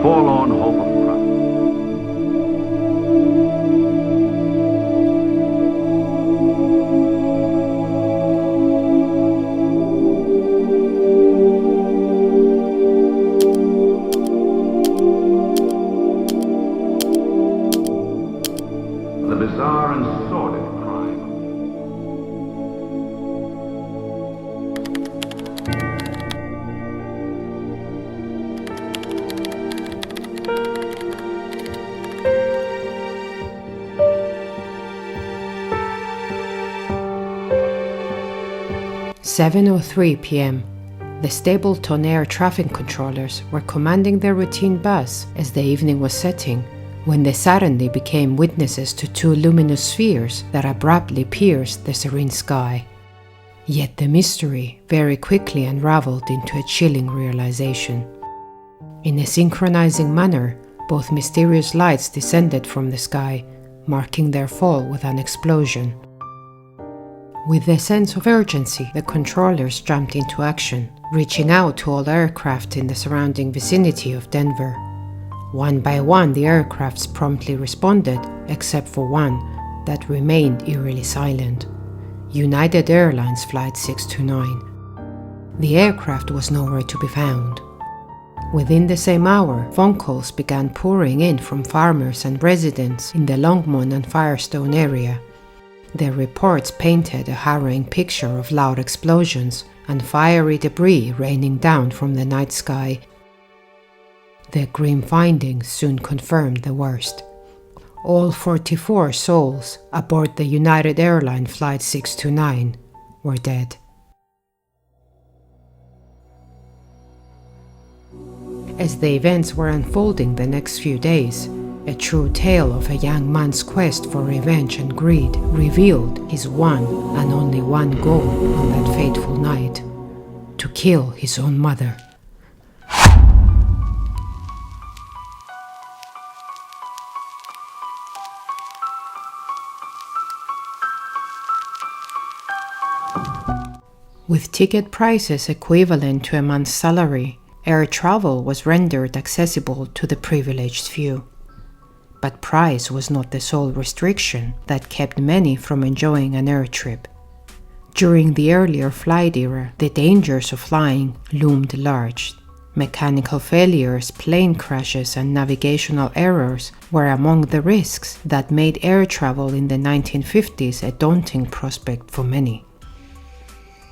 forlorn hope of crime. The bizarre and sordid crime. "7:03 p.m. The Stapleton air traffic controllers were commanding their routine buzz as the evening was setting, when they suddenly became witnesses to two luminous spheres that abruptly pierced the serene sky. Yet the mystery very quickly unraveled into a chilling realization. In a synchronizing manner, both mysterious lights descended from the sky, marking their fall with an explosion. With a sense of urgency, the controllers jumped into action, reaching out to all aircraft in the surrounding vicinity of Denver. One by one, the aircrafts promptly responded, except for one that remained eerily silent: United Airlines Flight 629. The aircraft was nowhere to be found. Within the same hour, phone calls began pouring in from farmers and residents in the Longmont and Firestone area. Their reports painted a harrowing picture of loud explosions and fiery debris raining down from the night sky. The grim findings soon confirmed the worst. All 44 souls aboard the United Airlines Flight 629 were dead. As the events were unfolding the next few days, a true tale of a young man's quest for revenge and greed revealed his one and only one goal on that fateful night: to kill his own mother. With ticket prices equivalent to a month's salary, air travel was rendered accessible to the privileged few. But price was not the sole restriction that kept many from enjoying an air trip. During the earlier flight era, the dangers of flying loomed large. Mechanical failures, plane crashes, and navigational errors were among the risks that made air travel in the 1950s a daunting prospect for many.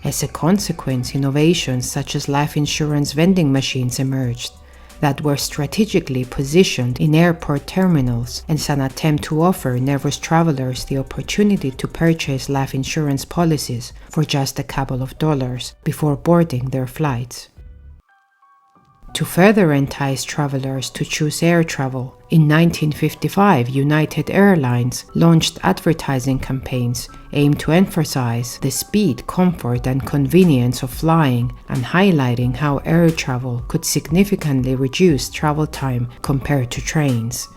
As a consequence, innovations such as life insurance vending machines emerged that were strategically positioned in airport terminals as an attempt to offer nervous travelers the opportunity to purchase life insurance policies for just a couple of dollars before boarding their flights. To further entice travelers to choose air travel, in 1955 United Airlines launched advertising campaigns aimed to emphasize the speed, comfort, and convenience of flying and highlighting how air travel could significantly reduce travel time compared to trains.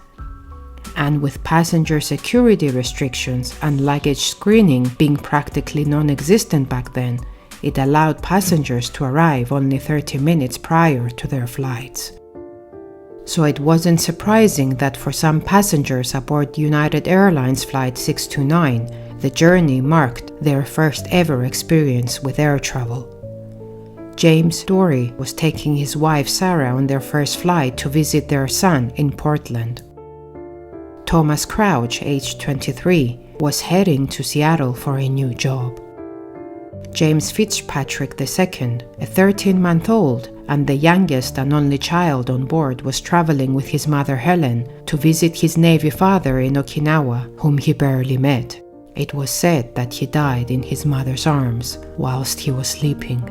And with passenger security restrictions and luggage screening being practically non-existent back then, it allowed passengers to arrive only 30 minutes prior to their flights. So it wasn't surprising that for some passengers aboard United Airlines Flight 629, the journey marked their first ever experience with air travel. James Dory was taking his wife Sarah on their first flight to visit their son in Portland. Thomas Crouch, aged 23, was heading to Seattle for a new job. James Fitzpatrick II, a 13-month-old and the youngest and only child on board, was traveling with his mother Helen to visit his Navy father in Okinawa, whom he barely met. It was said that he died in his mother's arms whilst he was sleeping.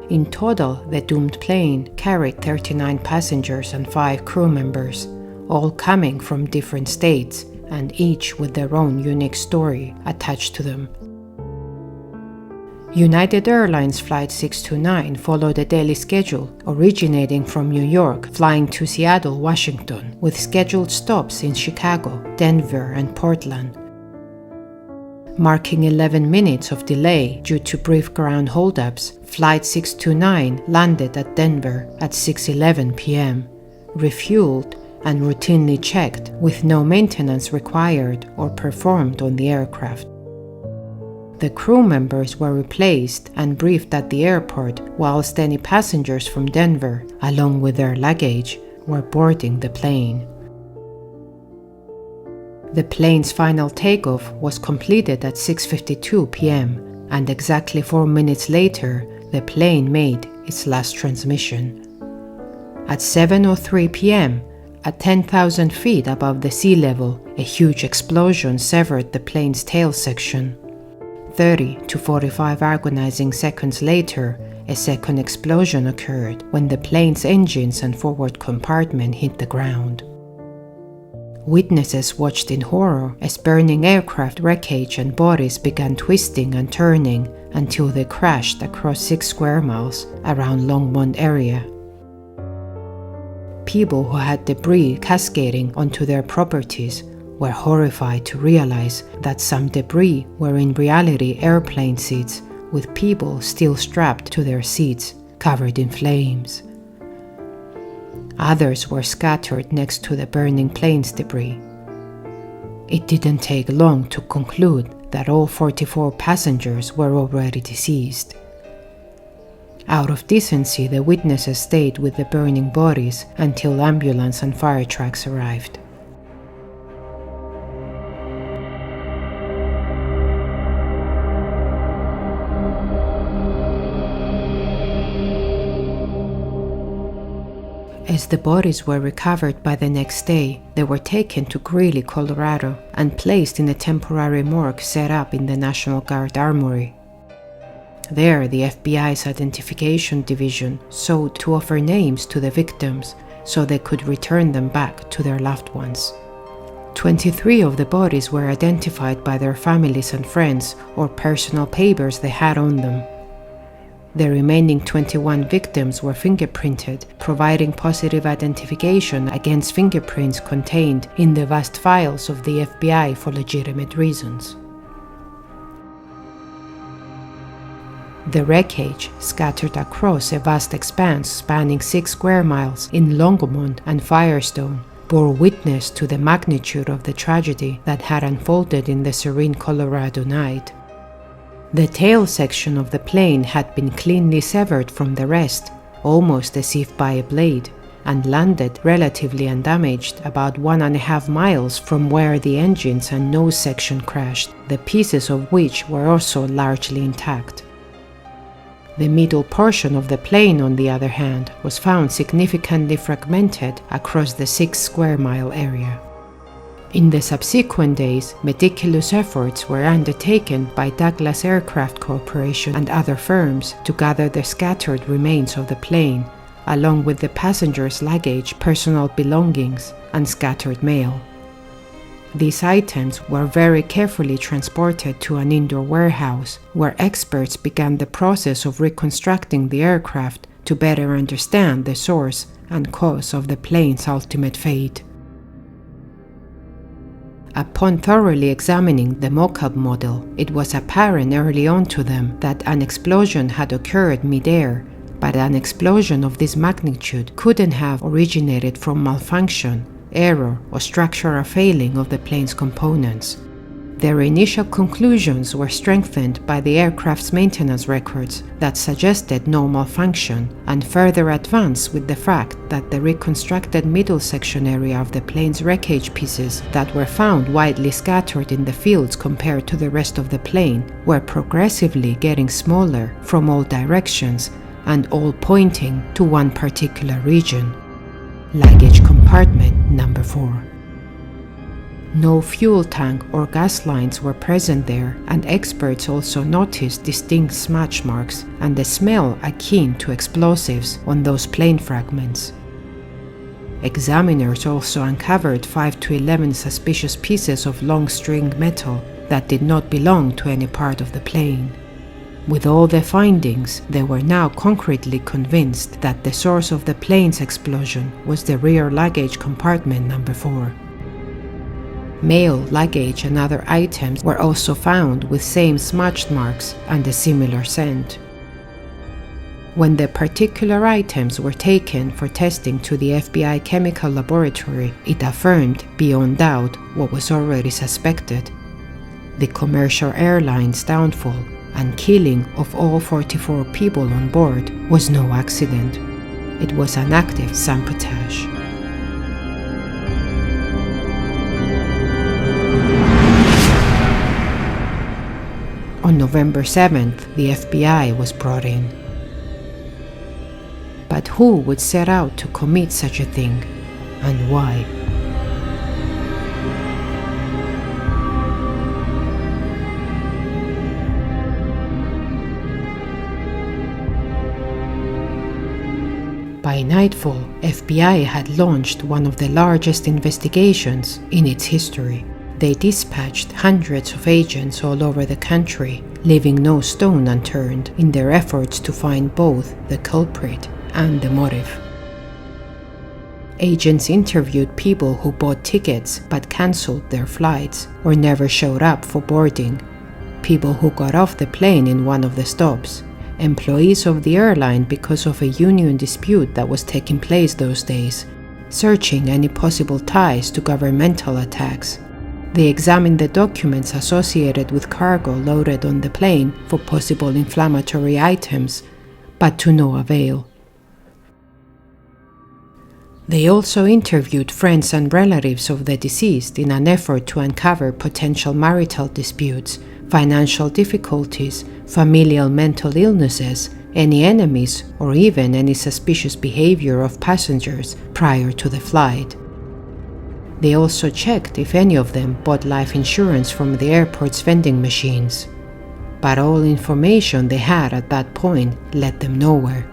In total, the doomed plane carried 39 passengers and 5 crew members, all coming from different states and each with their own unique story attached to them. United Airlines Flight 629 followed a daily schedule originating from New York, flying to Seattle, Washington, with scheduled stops in Chicago, Denver, and Portland. Marking 11 minutes of delay due to brief ground holdups, Flight 629 landed at Denver at 6:11 p.m., refueled, and routinely checked with no maintenance required or performed on the aircraft. The crew members were replaced and briefed at the airport, whilst any passengers from Denver, along with their luggage, were boarding the plane. The plane's final takeoff was completed at 6:52 p.m., and exactly 4 minutes later, the plane made its last transmission. At 7:03 p.m., at 10,000 feet above the sea level, a huge explosion severed the plane's tail section. 30 to 45 agonizing seconds later, a second explosion occurred when the plane's engines and forward compartment hit the ground. Witnesses watched in horror as burning aircraft wreckage and bodies began twisting and turning until they crashed across 6 square miles around Longmont area. People who had debris cascading onto their properties were horrified to realize that some debris were in reality airplane seats with people still strapped to their seats, covered in flames. Others were scattered next to the burning plane's debris. It didn't take long to conclude that all 44 passengers were already deceased. Out of decency, the witnesses stayed with the burning bodies until ambulance and fire trucks arrived. As the bodies were recovered by the next day, they were taken to Greeley, Colorado, and placed in a temporary morgue set up in the National Guard Armory. There, the FBI's Identification Division sought to offer names to the victims so they could return them back to their loved ones. 23 of the bodies were identified by their families and friends or personal papers they had on them. The remaining 21 victims were fingerprinted, providing positive identification against fingerprints contained in the vast files of the FBI for legitimate reasons. The wreckage, scattered across a vast expanse spanning 6 square miles in Longmont and Firestone, bore witness to the magnitude of the tragedy that had unfolded in the serene Colorado night. The tail section of the plane had been cleanly severed from the rest, almost as if by a blade, and landed relatively undamaged about 1.5 miles from where the engines and nose section crashed, the pieces of which were also largely intact. The middle portion of the plane, on the other hand, was found significantly fragmented across the 6 square mile area. In the subsequent days, meticulous efforts were undertaken by Douglas Aircraft Corporation and other firms to gather the scattered remains of the plane, along with the passengers' luggage, personal belongings, and scattered mail. These items were very carefully transported to an indoor warehouse, where experts began the process of reconstructing the aircraft to better understand the source and cause of the plane's ultimate fate. Upon thoroughly examining the mock-up model, it was apparent early on to them that an explosion had occurred mid-air, but an explosion of this magnitude couldn't have originated from malfunction, error, or structural failing of the plane's components. Their initial conclusions were strengthened by the aircraft's maintenance records that suggested no malfunction, and further advanced with the fact that the reconstructed middle section area of the plane's wreckage pieces that were found widely scattered in the fields compared to the rest of the plane were progressively getting smaller from all directions and all pointing to one particular region: luggage compartment number 4. No fuel tank or gas lines were present there, and experts also noticed distinct smudge marks and a smell akin to explosives on those plane fragments. Examiners also uncovered 5 to 11 suspicious pieces of long string metal that did not belong to any part of the plane. With all the findings, they were now concretely convinced that the source of the plane's explosion was the rear luggage compartment number 4. Mail, luggage, and other items were also found with same smudge marks and a similar scent. When the particular items were taken for testing to the FBI chemical laboratory, it affirmed beyond doubt what was already suspected. The commercial airline's downfall and killing of all 44 people on board was no accident. It was an active sabotage. On November 7th, the FBI was brought in. But who would set out to commit such a thing, and why? By nightfall, FBI had launched one of the largest investigations in its history. They dispatched hundreds of agents all over the country, leaving no stone unturned in their efforts to find both the culprit and the motive. Agents interviewed people who bought tickets but cancelled their flights or never showed up for boarding, people who got off the plane in one of the stops, employees of the airline because of a union dispute that was taking place those days, searching any possible ties to governmental attacks. They examined the documents associated with cargo loaded on the plane for possible inflammatory items, but to no avail. They also interviewed friends and relatives of the deceased in an effort to uncover potential marital disputes, financial difficulties, familial mental illnesses, any enemies, or even any suspicious behavior of passengers prior to the flight. They also checked if any of them bought life insurance from the airport's vending machines. But all information they had at that point led them nowhere.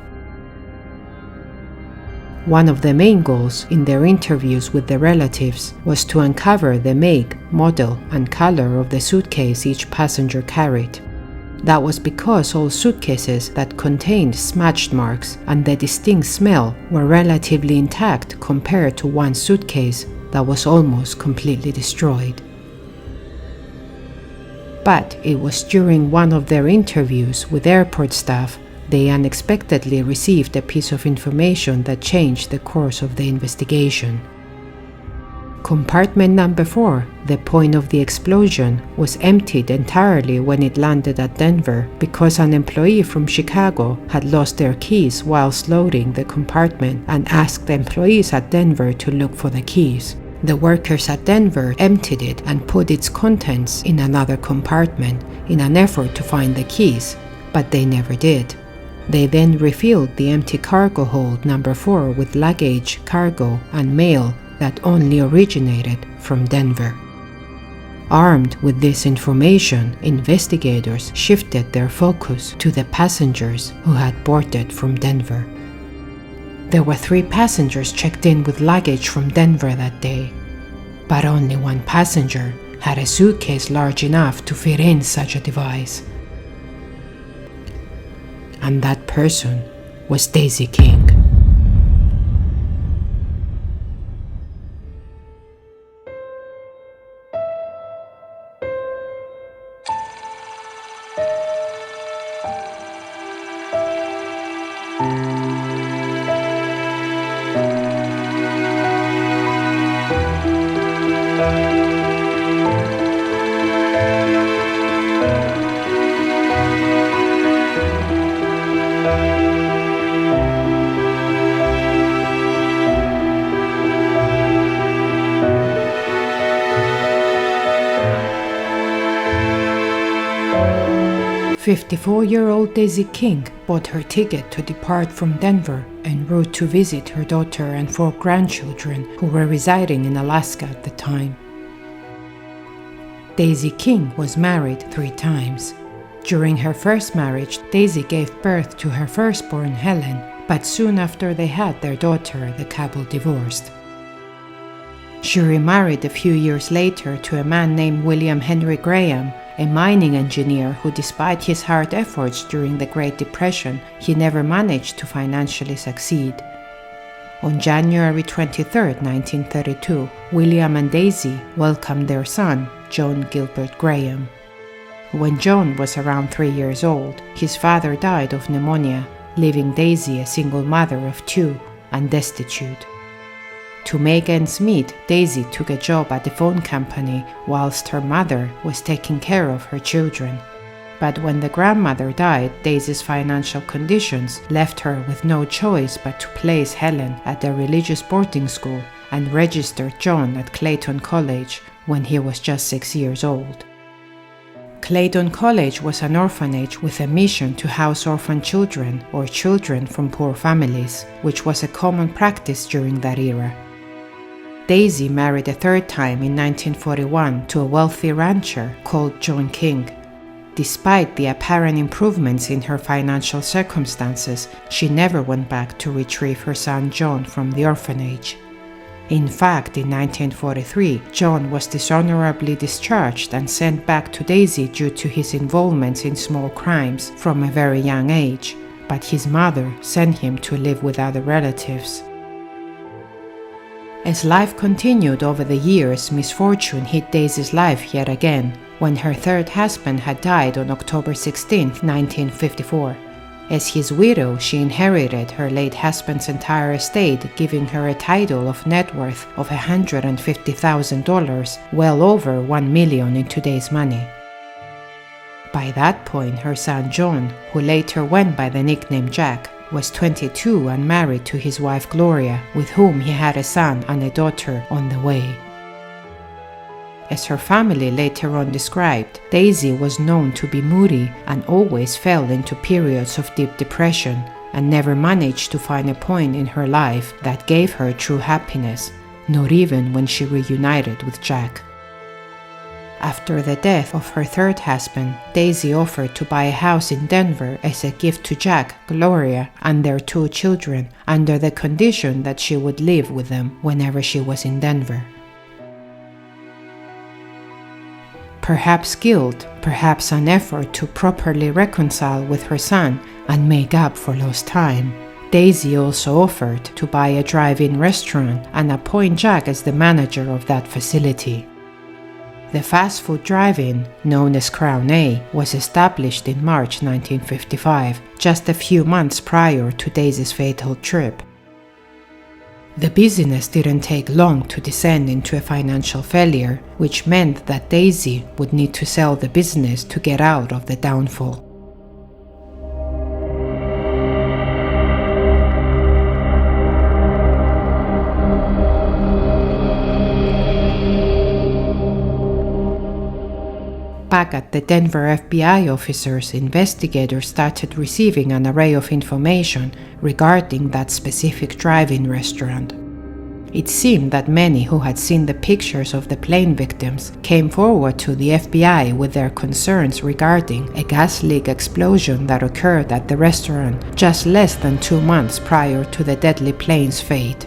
One of the main goals in their interviews with the relatives was to uncover the make, model, and color of the suitcase each passenger carried. That was because all suitcases that contained smudge marks and the distinct smell were relatively intact compared to one suitcase that was almost completely destroyed. But it was during one of their interviews with airport staff they unexpectedly received a piece of information that changed the course of the investigation. Compartment number 4, the point of the explosion, was emptied entirely when it landed at Denver because an employee from Chicago had lost their keys whilst loading the compartment and asked the employees at Denver to look for the keys. The workers at Denver emptied it and put its contents in another compartment in an effort to find the keys, but they never did. They then refilled the empty cargo hold number 4 with luggage, cargo, and mail that only originated from Denver. Armed with this information, investigators shifted their focus to the passengers who had boarded from Denver. There were 3 passengers checked in with luggage from Denver that day, but only one passenger had a suitcase large enough to fit in such a device. And that person was Daisy King. "54-year-old Daisy King bought her ticket to depart from Denver en route to visit her daughter and 4 grandchildren who were residing in Alaska at the time. Daisy King was married 3 times. During her first marriage, Daisy gave birth to her firstborn Helen, but soon after they had their daughter, the couple divorced. She remarried a few years later to a man named William Henry Graham, a mining engineer who, despite his hard efforts during the Great Depression, he never managed to financially succeed. On January 23, 1932, William and Daisy welcomed their son, John Gilbert Graham. When John was around 3 years old, his father died of pneumonia, leaving Daisy a single mother of 2 and destitute. To make ends meet, Daisy took a job at the phone company whilst her mother was taking care of her children. But when the grandmother died, Daisy's financial conditions left her with no choice but to place Helen at a religious boarding school and register John at Clayton College when he was just 6 years old. Clayton College was an orphanage with a mission to house orphan children or children from poor families, which was a common practice during that era. Daisy married a 3rd time in 1941 to a wealthy rancher called John King. Despite the apparent improvements in her financial circumstances, she never went back to retrieve her son John from the orphanage. In fact, in 1943, John was dishonorably discharged and sent back to Daisy due to his involvement in small crimes from a very young age, but his mother sent him to live with other relatives. As life continued over the years, misfortune hit Daisy's life yet again, when her 3rd husband had died on October 16, 1954. As his widow, she inherited her late husband's entire estate, giving her a title of net worth of $150,000, well over $1 million in today's money. By that point, her son John, who later went by the nickname Jack, was 22 and married to his wife Gloria, with whom he had a son and a daughter on the way. As her family later on described, Daisy was known to be moody and always fell into periods of deep depression and never managed to find a point in her life that gave her true happiness, not even when she reunited with Jack. After the death of her 3rd husband, Daisy offered to buy a house in Denver as a gift to Jack, Gloria, and their 2 children, under the condition that she would live with them whenever she was in Denver. Perhaps guilt, perhaps an effort to properly reconcile with her son and make up for lost time, Daisy also offered to buy a drive-in restaurant and appoint Jack as the manager of that facility. The fast food drive-in, known as Crown A, was established in March 1955, just a few months prior to Daisy's fatal trip. The business didn't take long to descend into a financial failure, which meant that Daisy would need to sell the business to get out of the downfall. Back at the Denver FBI officers, investigators started receiving an array of information regarding that specific drive-in restaurant. It seemed that many who had seen the pictures of the plane victims came forward to the FBI with their concerns regarding a gas leak explosion that occurred at the restaurant just less than 2 months prior to the deadly plane's fate.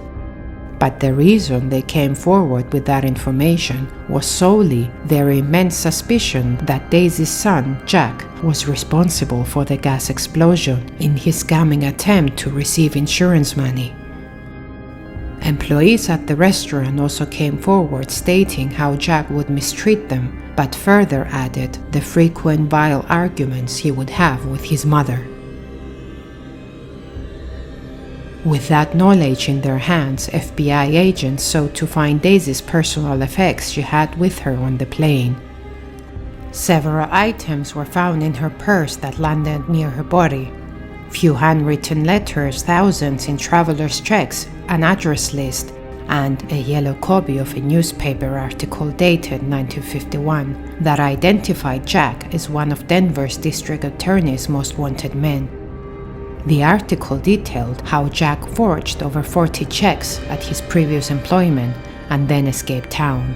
But the reason they came forward with that information was solely their immense suspicion that Daisy's son, Jack, was responsible for the gas explosion in his scamming attempt to receive insurance money. Employees at the restaurant also came forward stating how Jack would mistreat them, but further added the frequent vile arguments he would have with his mother. With that knowledge in their hands, FBI agents sought to find Daisy's personal effects she had with her on the plane. Several items were found in her purse that landed near her body. Few handwritten letters, thousands in traveler's checks, an address list, and a yellow copy of a newspaper article dated 1951 that identified Jack as one of Denver's district attorney's most wanted men. The article detailed how Jack forged over 40 checks at his previous employment and then escaped town.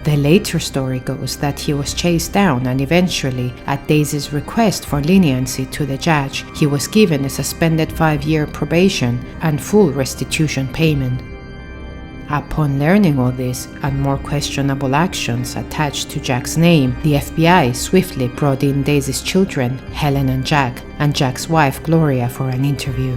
The later story goes that he was chased down and eventually, at Daisy's request for leniency to the judge, he was given a suspended 5-year probation and full restitution payment. Upon learning all this and more questionable actions attached to Jack's name, the FBI swiftly brought in Daisy's children, Helen and Jack's wife Gloria, for an interview.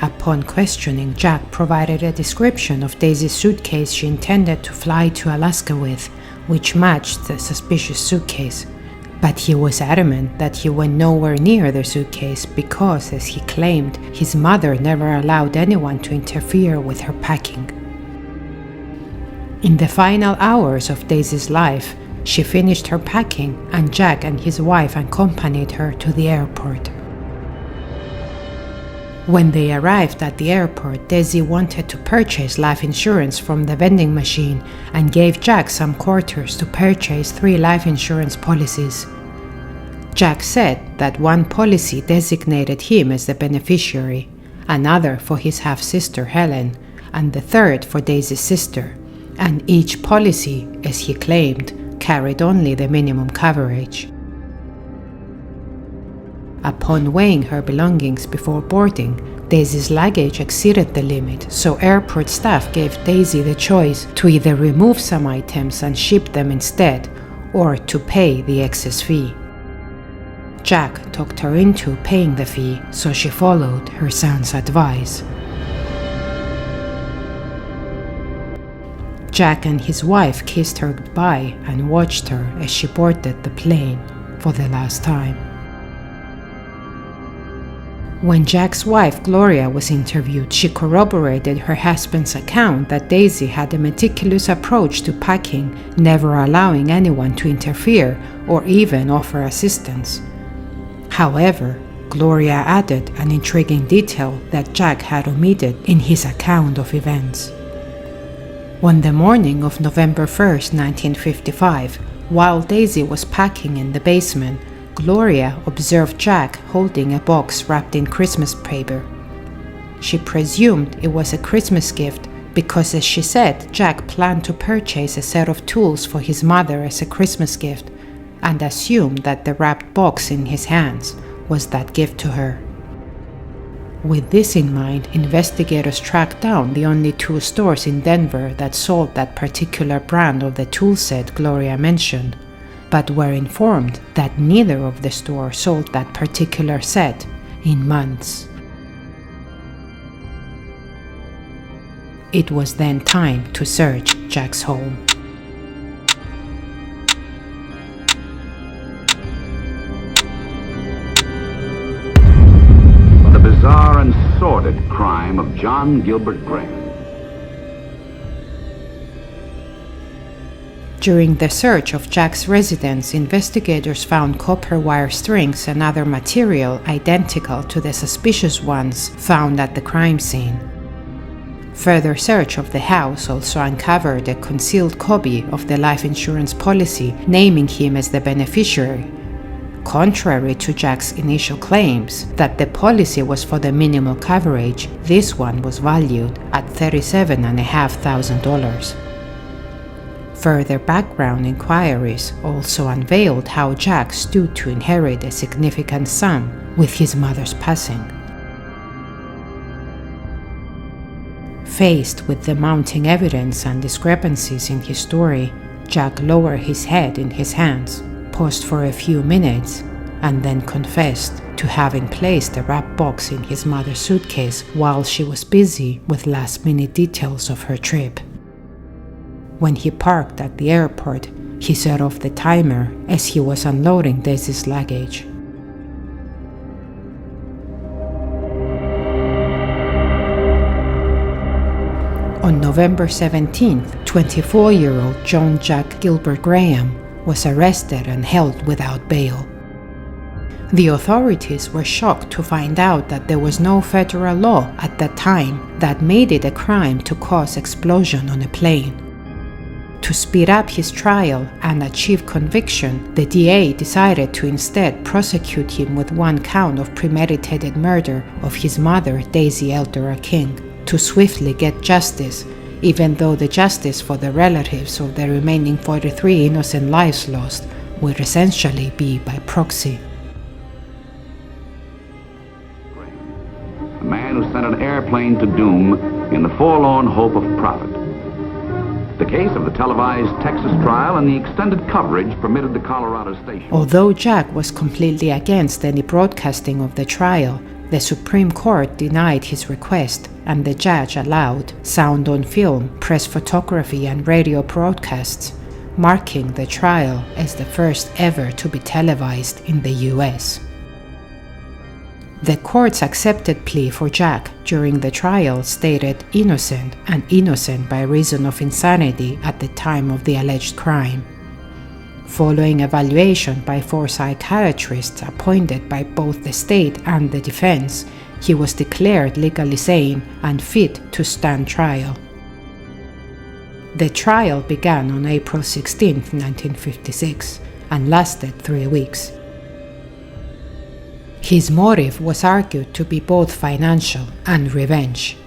Upon questioning, Jack provided a description of Daisy's suitcase she intended to fly to Alaska with, which matched the suspicious suitcase. But he was adamant that he went nowhere near the suitcase because, as he claimed, his mother never allowed anyone to interfere with her packing. In the final hours of Daisy's life, she finished her packing and Jack and his wife accompanied her to the airport. When they arrived at the airport, Daisy wanted to purchase life insurance from the vending machine and gave Jack some quarters to purchase 3 life insurance policies. Jack said that one policy designated him as the beneficiary, another for his half-sister Helen, and the third for Daisy's sister, and each policy, as he claimed, carried only the minimum coverage. Upon weighing her belongings before boarding, Daisy's luggage exceeded the limit, so airport staff gave Daisy the choice to either remove some items and ship them instead, or to pay the excess fee. Jack talked her into paying the fee, so she followed her son's advice. Jack and his wife kissed her goodbye and watched her as she boarded the plane for the last time. When Jack's wife Gloria was interviewed, she corroborated her husband's account that Daisy had a meticulous approach to packing, never allowing anyone to interfere or even offer assistance. However, Gloria added an intriguing detail that Jack had omitted in his account of events. On the morning of November 1st, 1955, while Daisy was packing in the basement, Gloria observed Jack holding a box wrapped in Christmas paper. She presumed it was a Christmas gift because, as she said, Jack planned to purchase a set of tools for his mother as a Christmas gift, and assumed that the wrapped box in his hands was that gift to her. With this in mind, investigators tracked down the only 2 stores in Denver that sold that particular brand of the tool set Gloria mentioned, but were informed that neither of the stores sold that particular set in months. It was then time to search Jack's home. The bizarre and sordid crime of John Gilbert Graham. During the search of Jack's residence, investigators found copper wire strings and other material identical to the suspicious ones found at the crime scene. Further search of the house also uncovered a concealed copy of the life insurance policy naming him as the beneficiary. Contrary to Jack's initial claims that the policy was for the minimal coverage, this one was valued at $37,500. Further background inquiries also unveiled how Jack stood to inherit a significant sum with his mother's passing. Faced with the mounting evidence and discrepancies in his story, Jack lowered his head in his hands, paused for a few minutes, and then confessed to having placed a wrapped box in his mother's suitcase while she was busy with last-minute details of her trip. When he parked at the airport, he set off the timer as he was unloading Daisy's luggage. On November 17th, 24-year-old John Jack Gilbert Graham was arrested and held without bail. The authorities were shocked to find out that there was no federal law at that time that made it a crime to cause explosion on a plane. To speed up his trial and achieve conviction, the DA decided to instead prosecute him with 1 count of premeditated murder of his mother, Daisy Eldora King, to swiftly get justice, even though the justice for the relatives of the remaining 43 innocent lives lost would essentially be by proxy. A man who sent an airplane to doom in the forlorn hope of profit. The case of the televised Texas trial and the extended coverage permitted the Colorado station. Although Jack was completely against any broadcasting of the trial, the Supreme Court denied his request, and the judge allowed sound on film, press photography, and radio broadcasts, marking the trial as the first ever to be televised in the US. The court's accepted plea for Jack during the trial stated innocent and innocent by reason of insanity at the time of the alleged crime. Following evaluation by 4 psychiatrists appointed by both the state and the defense, he was declared legally sane and fit to stand trial. The trial began on April 16, 1956, and lasted 3 weeks. His motive was argued to be both financial and revenge.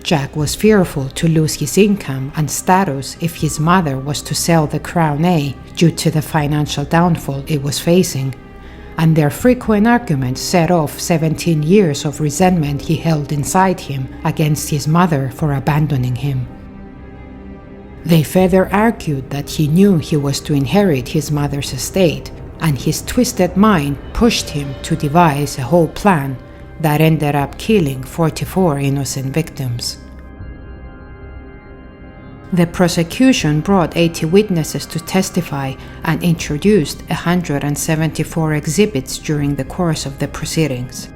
Jack was fearful to lose his income and status if his mother was to sell the Crown A due to the financial downfall it was facing, and their frequent arguments set off 17 years of resentment he held inside him against his mother for abandoning him. They further argued that he knew he was to inherit his mother's estate, and his twisted mind pushed him to devise a whole plan that ended up killing 44 innocent victims. The prosecution brought 80 witnesses to testify and introduced 174 exhibits during the course of the proceedings.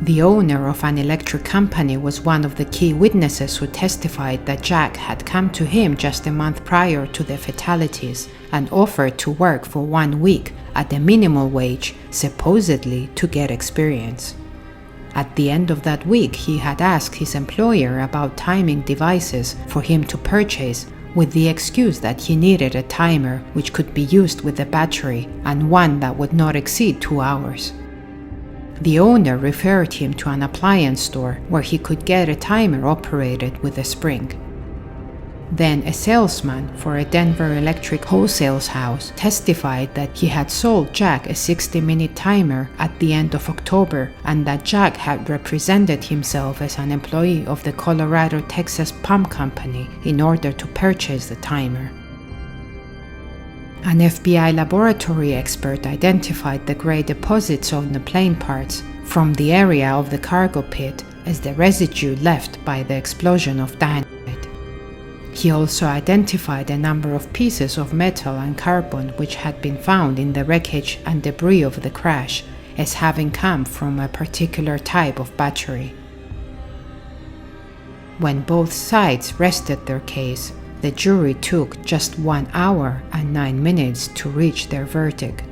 The owner of an electric company was one of the key witnesses who testified that Jack had come to him just a month prior to the fatalities and offered to work for 1 week at a minimal wage, supposedly to get experience. At the end of that week, he had asked his employer about timing devices for him to purchase, with the excuse that he needed a timer which could be used with a battery and one that would not exceed 2 hours. The owner referred him to an appliance store where he could get a timer operated with a spring. Then a salesman for a Denver Electric wholesale house testified that he had sold Jack a 60-minute timer at the end of October and that Jack had represented himself as an employee of the Colorado-Texas Pump Company in order to purchase the timer. An FBI laboratory expert identified the gray deposits on the plane parts from the area of the cargo pit as the residue left by the explosion of dynamite. He also identified a number of pieces of metal and carbon which had been found in the wreckage and debris of the crash as having come from a particular type of battery. When both sides rested their case, the jury took just 1 hour and 9 minutes to reach their verdict.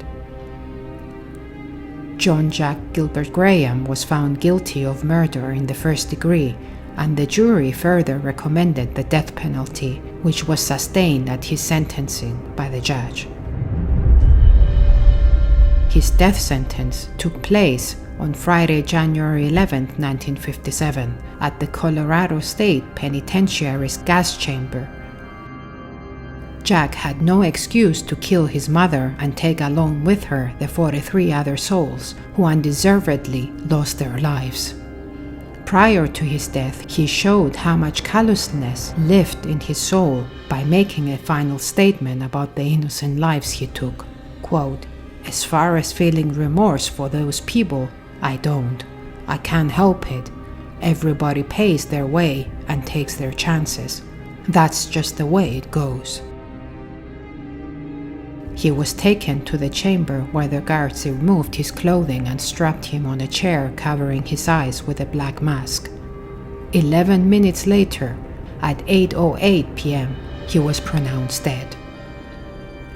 John Jack Gilbert Graham was found guilty of murder in the first degree, and the jury further recommended the death penalty, which was sustained at his sentencing by the judge. His death sentence took place on Friday, January 11, 1957, at the Colorado State Penitentiary's gas chamber. Jack had no excuse to kill his mother and take along with her the 43 other souls who undeservedly lost their lives. Prior to his death, he showed how much callousness lived in his soul by making a final statement about the innocent lives he took. Quote, "As far as feeling remorse for those people, I don't. I can't help it. Everybody pays their way and takes their chances. That's just the way it goes." He was taken to the chamber where the guards removed his clothing and strapped him on a chair covering his eyes with a black mask. 11 minutes later, at 8:08 p.m., he was pronounced dead.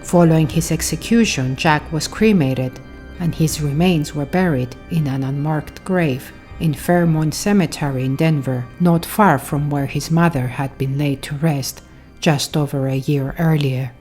Following his execution, Jack was cremated and his remains were buried in an unmarked grave in Fairmont Cemetery in Denver, not far from where his mother had been laid to rest just over a year earlier.